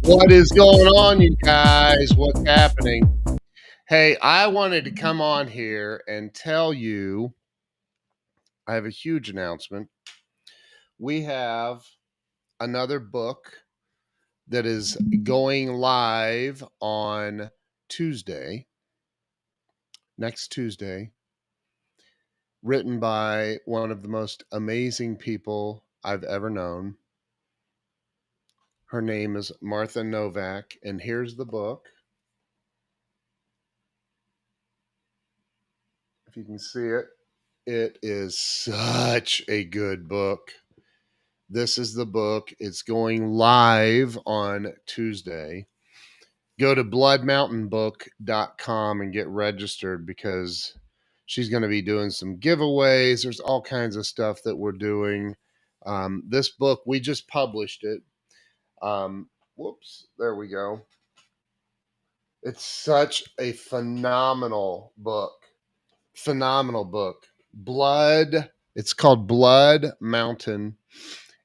What is going on, you guys? What's happening? Hey, I wanted to come on here and tell you I have a huge announcement. We have another book that is going live on Tuesday, next Tuesday, written by one of the most amazing people I've ever known. Her name is Martha Novak, and here's the book. If you can see it, it is such a good book. This is the book. It's going live on Tuesday. Go to bloodmountainbook.com and get registered because she's going to be doing some giveaways. There's all kinds of stuff that we're doing. This book, we just published it. There we go. It's such a phenomenal book. Phenomenal book. It's called Blood Mountain,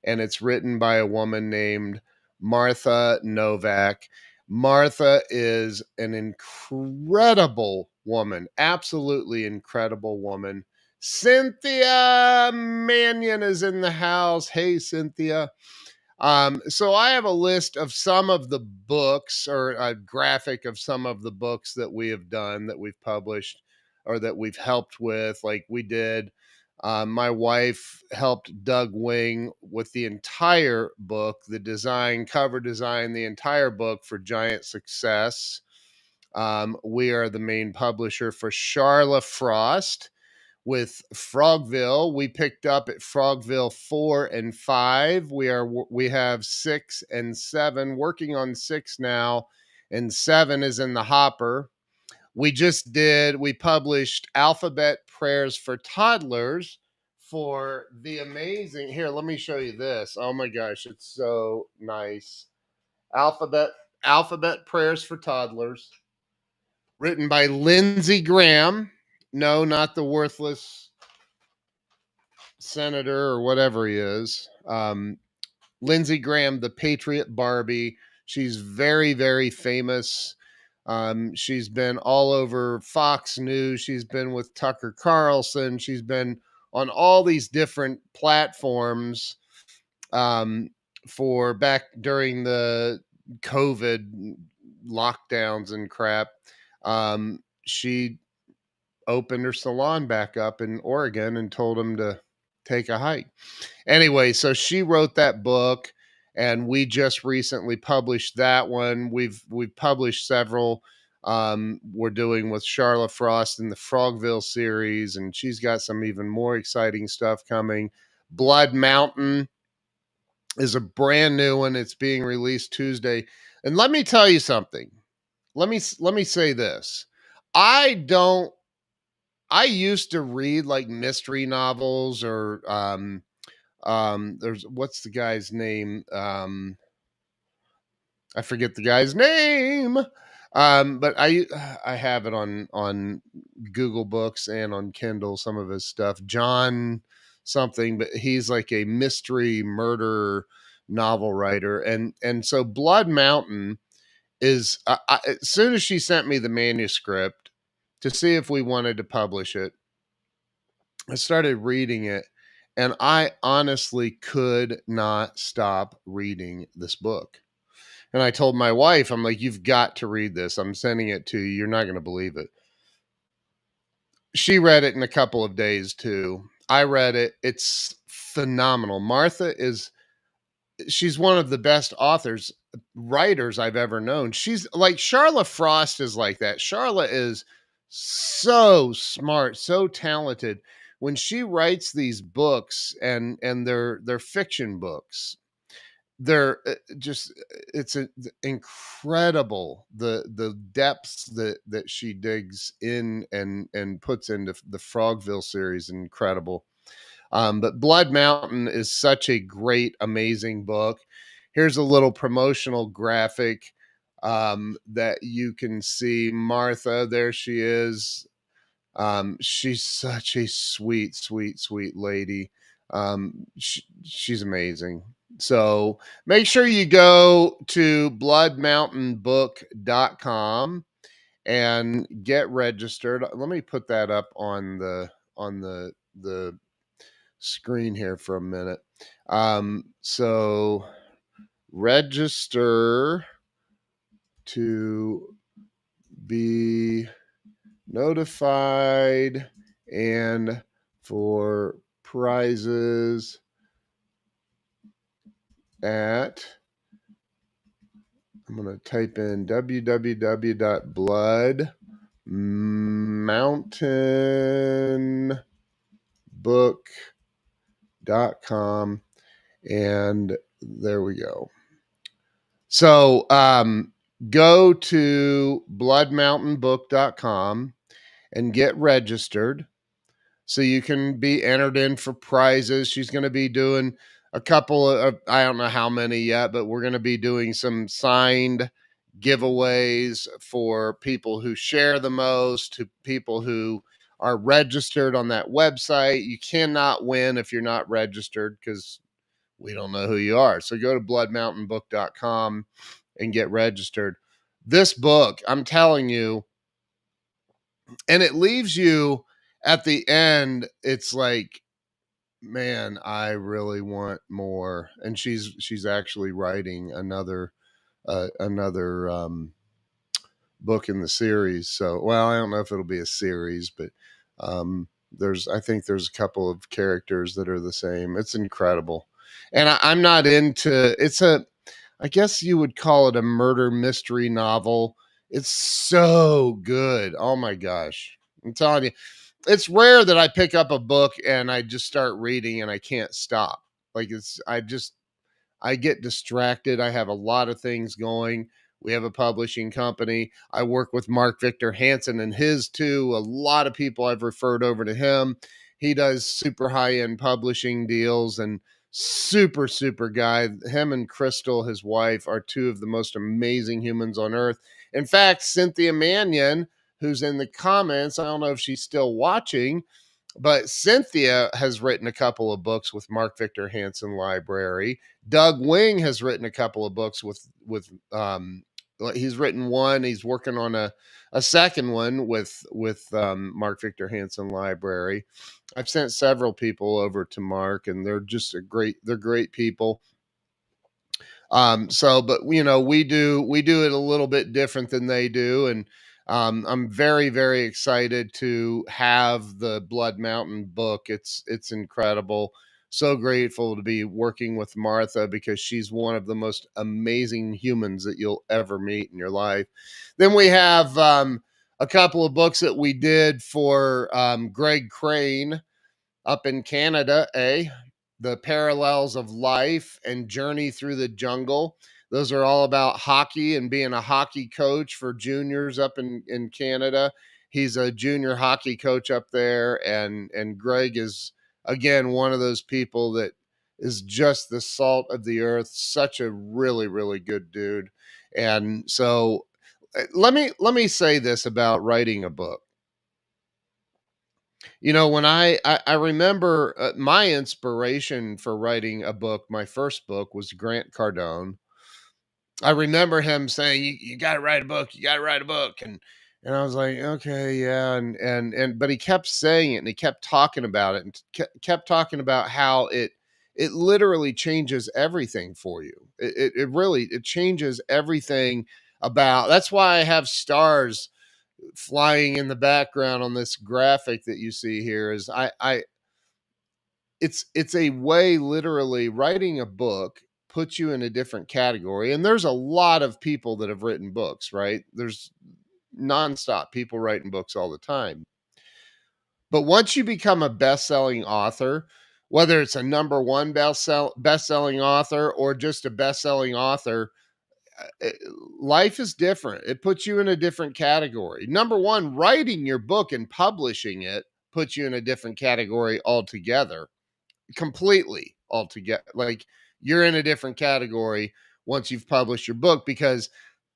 and it's written by a woman named Martha Novak. Martha is an incredible woman, absolutely incredible woman. Cynthia Mannion is in the house. Hey, Cynthia. So I have a list of some of the books, or a graphic of some of the books that we have done, that we've published, or that we've helped with. Like we did, my wife helped Doug Wing with the entire book, the design, cover design, the entire book for Giant Success. We are the main publisher for Charla Frost with Frogville. We picked up at Frogville 4 and 5. We have 6 and 7, working on 6 now, and 7 is in the hopper. We published Alphabet Prayers for Toddlers for the amazing, here, let me show you this. Oh my gosh, it's so nice. Alphabet Prayers for Toddlers, written by Lindsey Graham. No, not the worthless senator or whatever he is. Lindsey Graham, the Patriot Barbie. She's very, very famous. She's been all over Fox News. She's been with Tucker Carlson. She's been on all these different platforms um, for back during the COVID lockdowns and crap. She opened her salon back up in Oregon and told him to take a hike. Anyway, so she wrote that book, and we just recently published that one. We've published several. We're doing with Charla Frost in the Frogville series, and she's got some even more exciting stuff coming. Blood Mountain is a brand new one. It's being released Tuesday. And let me tell you something. Let me say this. I used to read like mystery novels, or there's, what's the guy's name? I forget the guy's name. But I have it on Google Books and on Kindle, some of his stuff. John something, but he's like a mystery murder novel writer. And so Blood Mountain is, as soon as she sent me the manuscript to see if we wanted to publish it, I started reading it, and I honestly could not stop reading this book. And I told my wife, I'm like, you've got to read this. I'm sending it to you. You're not going to believe it. She read it in a couple of days too. I read it. It's phenomenal. She's one of the best writers I've ever known. She's like, Charla Frost is like that. Charla is so smart, so talented. When she writes these books, and they're fiction books, they're just it's incredible, the depths that she digs in and puts into the Frogville series. Incredible. But Blood Mountain is such a great, amazing book. Here's a little promotional graphic that you can see Martha. There she is. She's such a sweet, sweet, sweet lady. She's amazing. So make sure you go to bloodmountainbook.com and get registered. Let me put that up on the screen here for a minute. So register to be notified and for prizes at, I'm going to type in www.bloodmountainbook.com, and there we go. So go to bloodmountainbook.com and get registered so you can be entered in for prizes. She's going to be doing a couple of, I don't know how many yet, but we're going to be doing some signed giveaways for people who share the most, to people who are registered on that website. You cannot win if you're not registered because we don't know who you are. So go to bloodmountainbook.com and get registered. This book, I'm telling you, and it leaves you at the end, it's like, man, I really want more. And she's actually writing another book in the series. So, well, I don't know if it'll be a series, but I think there's a couple of characters that are the same. It's incredible. And I'm not into, I guess you would call it a murder mystery novel. It's so good. Oh my gosh. I'm telling you, it's rare that I pick up a book and I just start reading and I can't stop. Like I get distracted. I have a lot of things going. We have a publishing company. I work with Mark Victor Hansen and his too. A lot of people I've referred over to him. He does super high end publishing deals and super, super guy. Him and Crystal, his wife, are two of the most amazing humans on earth. In fact, Cynthia Mannion, who's in the comments, I don't know if she's still watching, but Cynthia has written a couple of books with Mark Victor Hansen Library. Doug Wing has written a couple of books with he's written one. He's working on a second one with Mark Victor Hansen Library. I've sent several people over to Mark, and they're just they're great people. So, but we do it a little bit different than they do, and I'm very, very excited to have the Blood Mountain book. It's incredible. So grateful to be working with Martha because she's one of the most amazing humans that you'll ever meet in your life. Then we have a couple of books that we did for Greg Crane up in Canada, The Parallels of Life and Journey Through the Jungle. Those are all about hockey and being a hockey coach for juniors up in Canada. He's a junior hockey coach up there, and Greg is, again, one of those people that is just the salt of the earth. Such a really, really good dude. And so let me say this about writing a book. When I remember my inspiration for writing a book, my first book was Grant Cardone. I remember him saying, "You got to write a book. You got to write a book," and I was like, "Okay, yeah," but he kept saying it, and he kept talking about it, and kept talking about how it literally changes everything for you. It really it changes everything about. That's why I have stars flying in the background on this graphic that you see here. Is I it's a way, literally writing a book puts you in a different category. And there's a lot of people that have written books, right? There's nonstop people writing books all the time. But once you become a best-selling author, whether it's a number one best-selling author or just a best-selling author, life is different. It puts you in a different category. Number one, writing your book and publishing it puts you in a different category altogether, completely altogether. Like, you're in a different category once you've published your book, because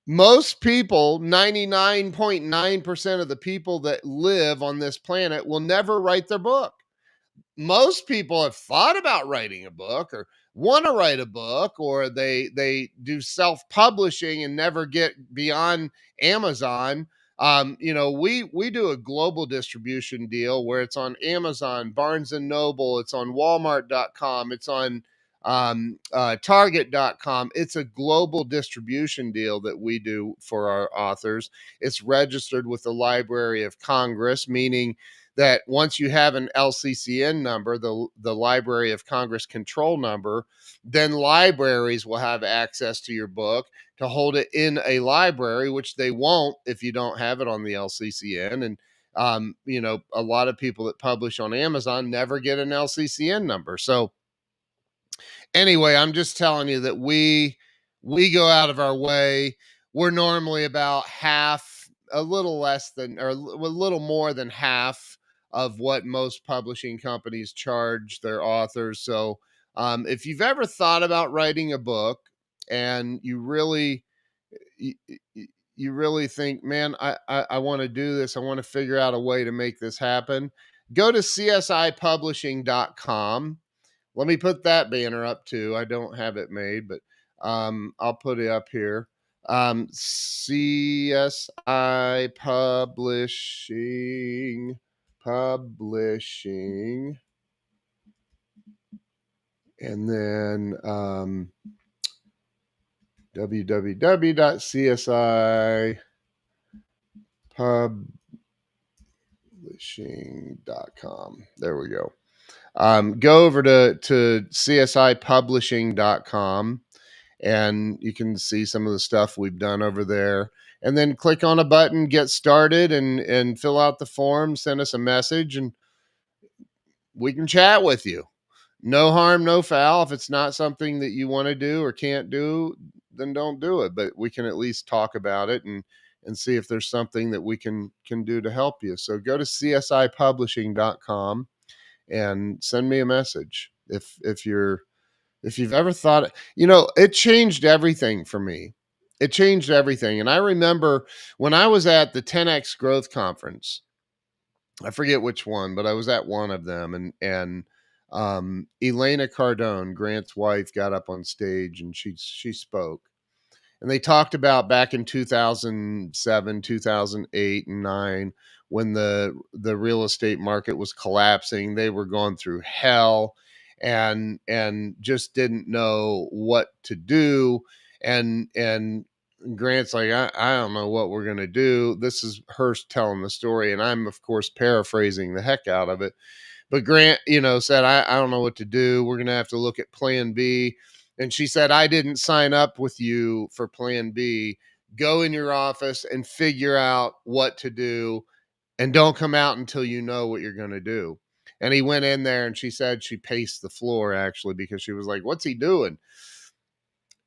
most people, 99.9% of the people that live on this planet, will never write their book. Most people have thought about writing a book or want to write a book, or they do self-publishing and never get beyond Amazon. We do a global distribution deal where it's on Amazon, Barnes and Noble, it's on Walmart.com, it's on Target.com. It's a global distribution deal that we do for our authors. It's registered with the Library of Congress, meaning that once you have an LCCN number, the Library of Congress control number, then libraries will have access to your book to hold it in a library, which they won't if you don't have it on the LCCN. And a lot of people that publish on Amazon never get an LCCN number. So anyway, I'm just telling you that we go out of our way. We're normally about half, a little less than, or a little more than half of what most publishing companies charge their authors. So if you've ever thought about writing a book and you, you really think, man, I want to do this, I want to figure out a way to make this happen, go to CSIpublishing.com. Let me put that banner up too. I don't have it made, but I'll put it up here. CSI Publishing, and then www.CSIpublishing.com. There we go. Go over to CSIpublishing.com and you can see some of the stuff we've done over there. And then click on a button, get started, and fill out the form, send us a message, and we can chat with you. No harm, no foul. If it's not something that you want to do or can't do, then don't do it. But we can at least talk about it and see if there's something that we can do to help you. So go to CSIpublishing.com and send me a message if you've ever thought, it changed everything for me. It changed everything. And I remember when I was at the 10X Growth Conference, I forget which one, but I was at one of them, and Elena Cardone, Grant's wife, got up on stage and she spoke. And they talked about back in 2007, 2008, and 9, when the real estate market was collapsing. They were going through hell and just didn't know what to do. And Grant's like, I don't know what we're going to do. This is her telling the story. And I'm, of course, paraphrasing the heck out of it. But Grant, said, I don't know what to do. We're going to have to look at plan B. And she said, I didn't sign up with you for plan B. Go in your office and figure out what to do, and don't come out until you know what you're going to do. And he went in there, and she said she paced the floor, actually, because she was like, what's he doing?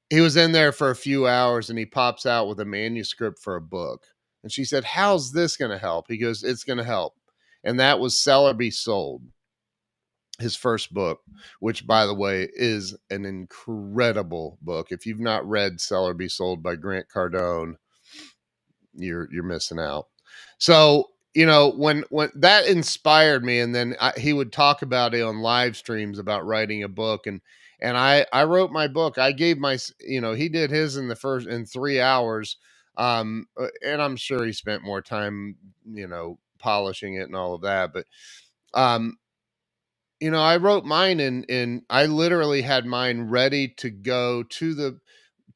He was in there for a few hours, and he pops out with a manuscript for a book. And she said, how's this going to help? He goes, it's going to help. And that was Sell or Be Sold, his first book, which, by the way, is an incredible book. If you've not read Sell or Be Sold by Grant Cardone, you're missing out. So, when that inspired me, and then he would talk about it on live streams about writing a book, and I wrote my book. I gave he did his in 3 hours. And I'm sure he spent more time, polishing it and all of that. But, I wrote mine in I literally had mine ready to go to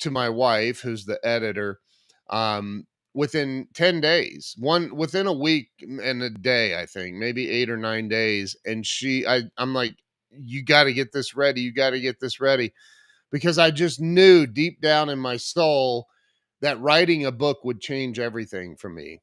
my wife, who's the editor, within 10 days, within a week and a day, I think, maybe 8 or 9 days. And I'm like, you got to get this ready. You got to get this ready, because I just knew deep down in my soul that writing a book would change everything for me.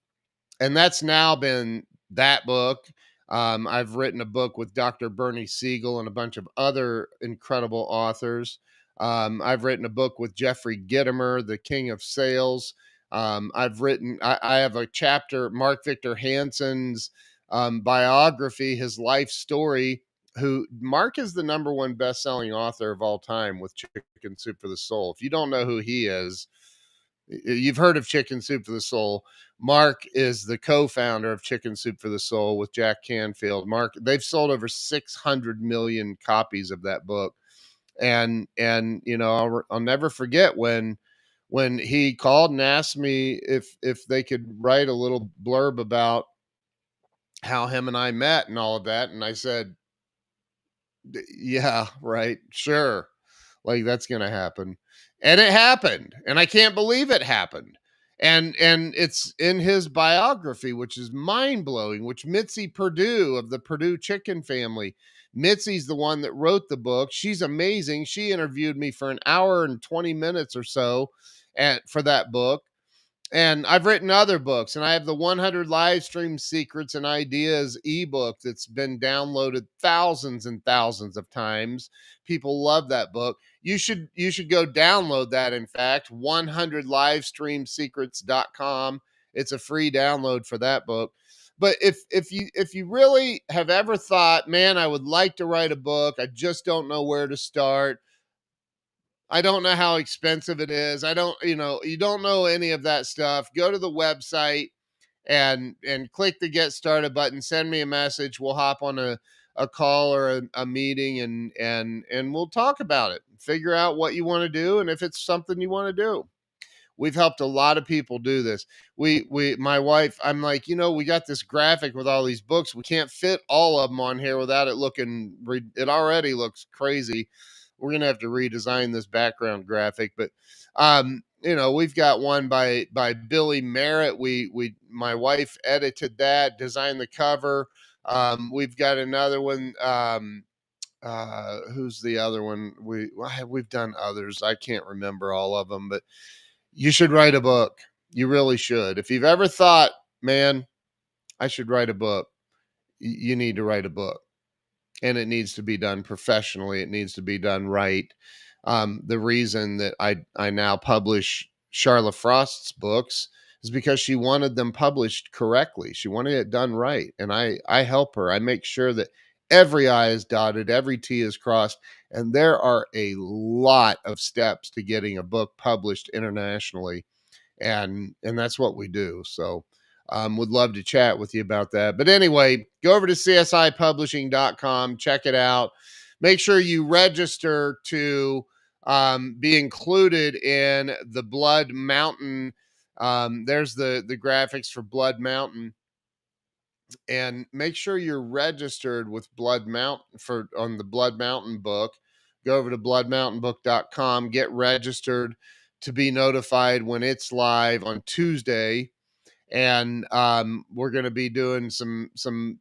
And that's now been that book. I've written a book with Dr. Bernie Siegel and a bunch of other incredible authors. I've written a book with Jeffrey Gitomer, the king of sales. I have a chapter, Mark Victor Hansen's biography, his life story. Mark is the #1 best-selling author of all time with Chicken Soup for the Soul. If you don't know who he is, you've heard of Chicken Soup for the Soul. Mark is the co-founder of Chicken Soup for the Soul with Jack Canfield. They've sold over 600 million copies of that book. And I'll never forget when he called and asked me if they could write a little blurb about how him and I met and all of that, and I said, Yeah, right, sure, like, that's gonna happen." And it happened, and I can't believe it happened. And it's in his biography, which is mind-blowing, which Mitzi Perdue of the Perdue chicken family, Mitzi's the one that wrote the book. She's amazing. She interviewed me for an hour and 20 minutes or so for that book. And I've written other books, and I have the 100 live stream secrets and ideas ebook that's been downloaded thousands and thousands of times. People love that book. You should go download that. In fact, 100livestreamsecrets.com. It's a free download for that book. But if you really have ever thought, man, I would like to write a book, I just don't know where to start. I don't know how expensive it is. I don't, you don't know any of that stuff. Go to the website and click the get started button. Send me a message. We'll hop on a call or a meeting and we'll talk about it. Figure out what you want to do and if it's something you want to do. We've helped a lot of people do this. My wife, I'm like, we got this graphic with all these books. We can't fit all of them on here without it looking, it already looks crazy. We're going to have to redesign this background graphic, but, we've got one by Billy Merritt. My wife edited that, designed the cover. We've got another one. Who's the other one? We've done others. I can't remember all of them, but you should write a book. You really should. If you've ever thought, man, I should write a book, you need to write a book. And it needs to be done professionally. It needs to be done right. The reason that I now publish Charla Frost's books is because she wanted them published correctly. She wanted it done right. And I help her. I make sure that every I is dotted, every T is crossed. And there are a lot of steps to getting a book published internationally. And that's what we do. So would love to chat with you about that. But anyway, go over to csipublishing.com, check it out. Make sure you register to be included in the Blood Mountain. There's the graphics for Blood Mountain. And make sure you're registered with Blood Mountain on the Blood Mountain book. Go over to bloodmountainbook.com, get registered to be notified when it's live on Tuesday. And we're going to be doing some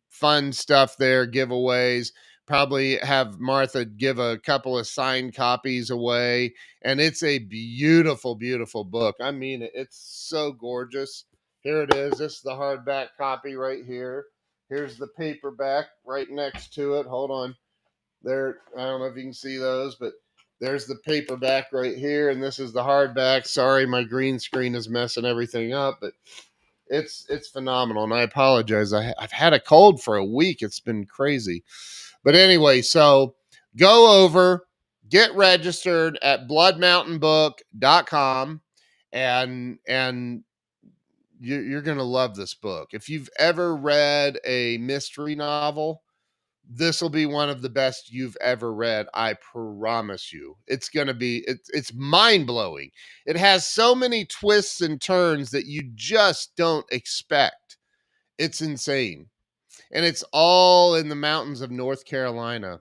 fun stuff there, giveaways. Probably have Martha give a couple of signed copies away. And it's a beautiful, beautiful book. I mean, it's so gorgeous. Here it is. This is the hardback copy right here. Here's the paperback right next to it. Hold on. There, I don't know if you can see those, but there's the paperback right here, and this is the hardback. Sorry, my green screen is messing everything up, but it's phenomenal. And I apologize. I've had a cold for a week. It's been crazy. But anyway, so go over, get registered at bloodmountainbook.com, and you're going to love this book. If you've ever read a mystery novel, this will be one of the best you've ever read. I promise you. It's going to be, it's mind blowing. It has so many twists and turns that you just don't expect. It's insane. And it's all in the mountains of North Carolina.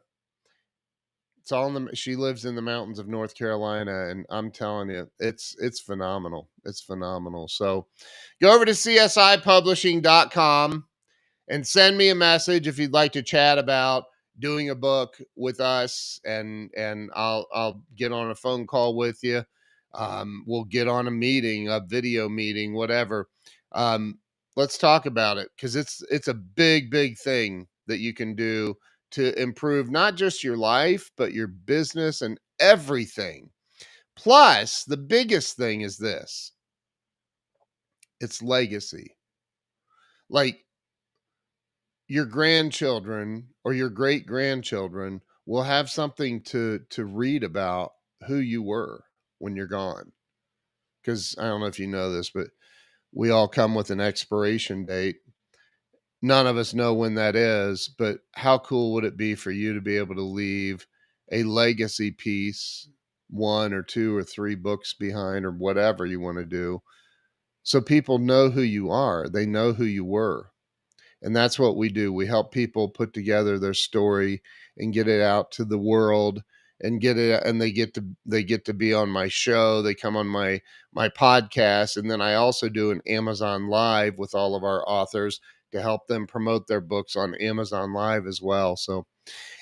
It's all in she lives in the mountains of North Carolina. And I'm telling you, it's phenomenal. It's phenomenal. So go over to csipublishing.com and send me a message if you'd like to chat about doing a book with us, and I'll get on a phone call with you. We'll get on a meeting, a video meeting, whatever. Let's talk about it, because it's a big thing that you can do to improve not just your life, but your business and everything. Plus, the biggest thing is this: it's legacy. Like, your grandchildren or your great grandchildren will have something to read about who you were when you're gone. Because I don't know if you know this, but we all come with an expiration date. None of us know when that is, but how cool would it be for you to be able to leave a legacy piece, one or two or three books behind, or whatever you want to do, so people know who you are. They know who you were. And that's what we do. We help people put together their story and get it out to the world, and get it, and they get to be on my show. They come on my podcast, and then I also do an Amazon Live with all of our authors to help them promote their books on Amazon Live as well. So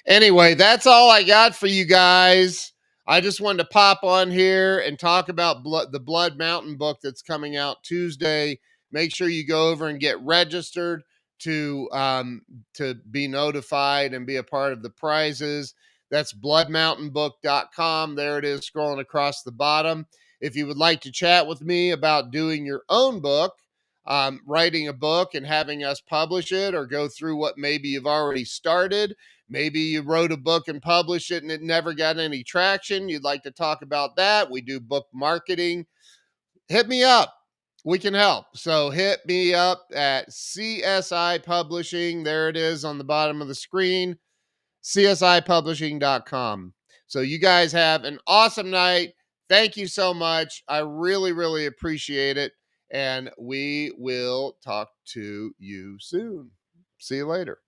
anyway, that's all I got for you guys. I just wanted to pop on here and talk about the Blood Mountain book that's coming out Tuesday. Make sure you go over and get registered to be notified and be a part of the prizes. That's bloodmountainbook.com. There it is, scrolling across the bottom. If you would like to chat with me about doing your own book, writing a book and having us publish it, or go through what maybe you've already started. Maybe you wrote a book and published it and it never got any traction. You'd like to talk about that. We do book marketing. Hit me up. We can help. So hit me up at CSI Publishing. There it is on the bottom of the screen, CSIpublishing.com. So you guys have an awesome night. Thank you so much. I really, really appreciate it. And we will talk to you soon. See you later.